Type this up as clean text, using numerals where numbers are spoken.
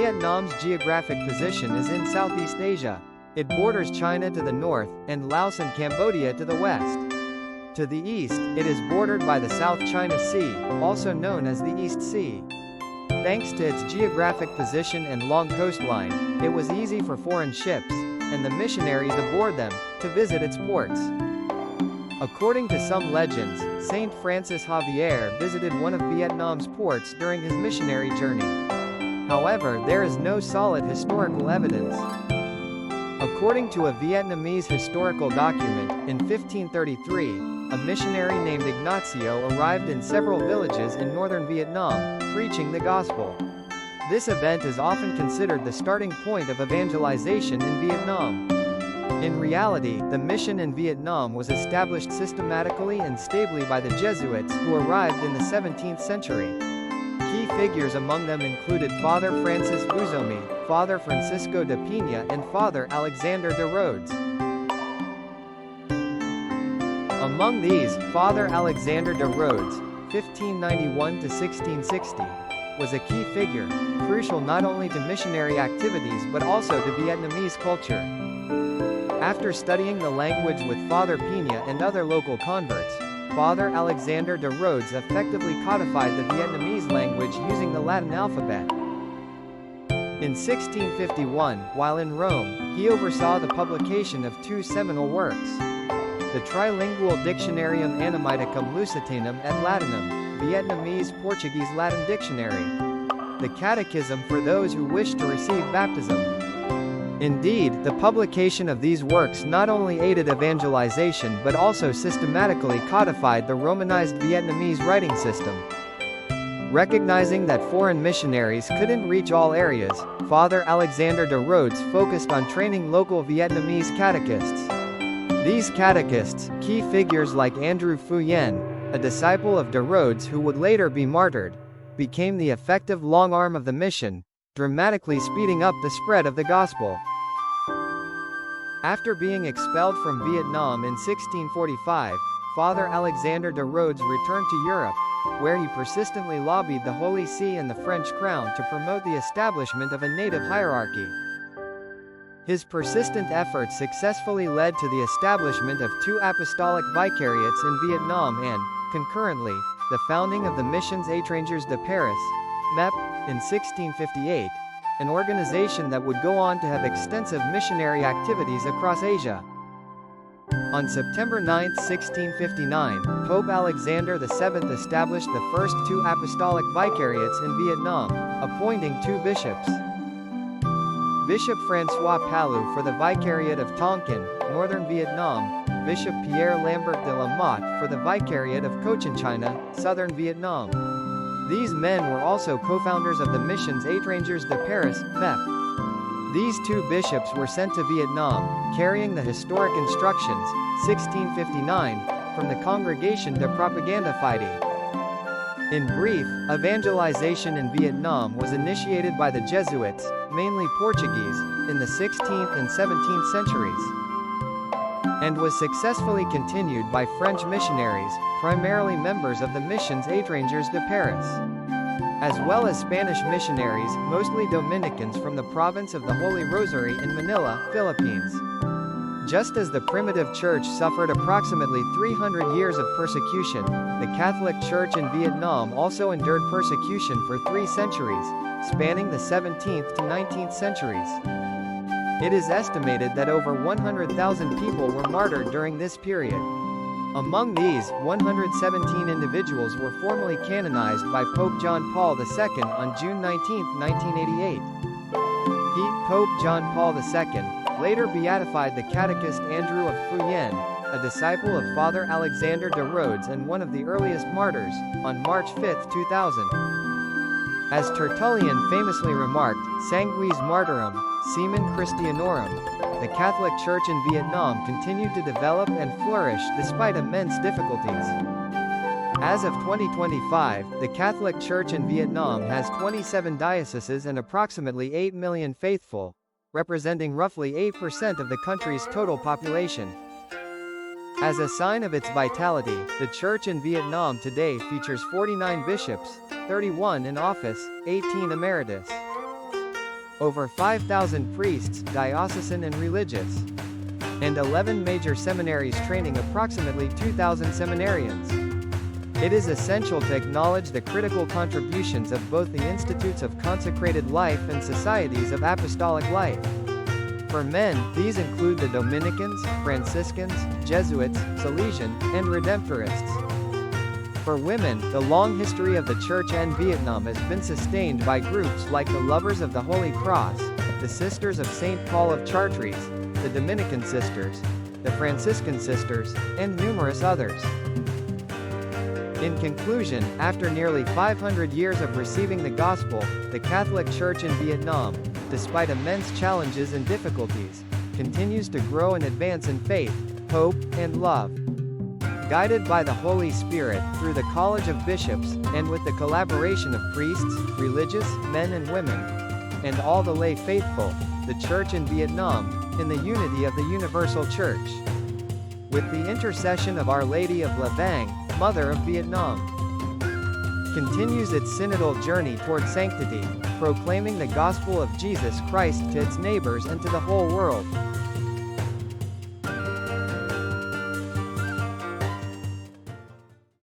Vietnam's geographic position is in Southeast Asia. It borders China to the north, and Laos and Cambodia to the west. To the east, it is bordered by the South China Sea, also known as the East Sea. Thanks to its geographic position and long coastline, it was easy for foreign ships, and the missionaries aboard them, to visit its ports. According to some legends, Saint Francis Xavier visited one of Vietnam's ports during his missionary journey. However, there is no solid historical evidence. According to a Vietnamese historical document, in 1533, a missionary named Ignacio arrived in several villages in northern Vietnam, preaching the gospel. This event is often considered the starting point of evangelization in Vietnam. In reality, the mission in Vietnam was established systematically and stably by the Jesuits who arrived in the 17th century. Key figures among them included Father Francis Buzomi, Father Francisco de Pina and Father Alexander de Rhodes. Among these, Father Alexander de Rhodes, 1591 to 1660, was a key figure, crucial not only to missionary activities but also to Vietnamese culture. After studying the language with Father Pina and other local converts, Father Alexander de Rhodes effectively codified the Vietnamese language using the Latin alphabet. In 1651, while in Rome, he oversaw the publication of two seminal works: the trilingual Dictionarium Annamiticum Lusitanum et Latinum, Vietnamese-Portuguese Latin Dictionary, the Catechism for those who wish to receive baptism. Indeed, the publication of these works not only aided evangelization but also systematically codified the Romanized Vietnamese writing system. Recognizing that foreign missionaries couldn't reach all areas, Father Alexander de Rhodes focused on training local Vietnamese catechists. These catechists, key figures like Andrew Phu Yen, a disciple of de Rhodes who would later be martyred, became the effective long arm of the mission, dramatically speeding up the spread of the gospel. After being expelled from Vietnam in 1645, Father Alexander de Rhodes returned to Europe, where he persistently lobbied the Holy See and the French crown to promote the establishment of a native hierarchy. His persistent efforts successfully led to the establishment of two apostolic vicariates in Vietnam and, concurrently, the founding of the Missions Étrangères de Paris, MEP, in 1658, an organization that would go on to have extensive missionary activities across Asia. On September 9, 1659, Pope Alexander VII established the first two apostolic vicariates in Vietnam, appointing two bishops. Bishop François Palu for the Vicariate of Tonkin, Northern Vietnam, Bishop Pierre Lambert de la Motte for the Vicariate of Cochinchina, Southern Vietnam. These men were also co-founders of the Missions Étrangères de Paris, MEP. These two bishops were sent to Vietnam, carrying the historic instructions, 1659, from the Congregation de Propaganda Fide. In brief, evangelization in Vietnam was initiated by the Jesuits, mainly Portuguese, in the 16th and 17th centuries, and was successfully continued by French missionaries, primarily members of the Missions Étrangères de Paris, as well as Spanish missionaries, mostly Dominicans from the province of the Holy Rosary in Manila, Philippines. Just as the primitive church suffered approximately 300 years of persecution, the Catholic Church in Vietnam also endured persecution for 3 centuries, spanning the 17th to 19th centuries. It is estimated that over 100,000 people were martyred during this period. Among these, 117 individuals were formally canonized by Pope John Paul II on June 19, 1988. Pope John Paul II, later beatified the catechist Andrew of Phu Yen, a disciple of Father Alexander de Rhodes and one of the earliest martyrs, on March 5, 2000. As Tertullian famously remarked, Sanguis Martyrum, Semen Christianorum, the Catholic Church in Vietnam continued to develop and flourish despite immense difficulties. As of 2025, the Catholic Church in Vietnam has 27 dioceses and approximately 8 million faithful, representing roughly 8% of the country's total population. As a sign of its vitality, the church in Vietnam today features 49 bishops, 31 in office, 18 emeritus. over 5,000 priests, diocesan and religious, and 11 major seminaries training approximately 2,000 seminarians. It is essential to acknowledge the critical contributions of both the Institutes of Consecrated Life and Societies of Apostolic Life. For men, these include the Dominicans, Franciscans, Jesuits, Salesian, and Redemptorists. For women, the long history of the Church in Vietnam has been sustained by groups like the Lovers of the Holy Cross, the Sisters of St. Paul of Chartres, the Dominican Sisters, the Franciscan Sisters, and numerous others. In conclusion, after nearly 500 years of receiving the gospel, the Catholic Church in Vietnam, despite immense challenges and difficulties, continues to grow and advance in faith, hope, and love. Guided by the Holy Spirit, through the College of Bishops, and with the collaboration of priests, religious, men and women, and all the lay faithful, the Church in Vietnam, in the unity of the Universal Church, with the intercession of Our Lady of La Vang, Mother of Vietnam, continues its synodal journey toward sanctity, proclaiming the gospel of Jesus Christ to its neighbors and to the whole world.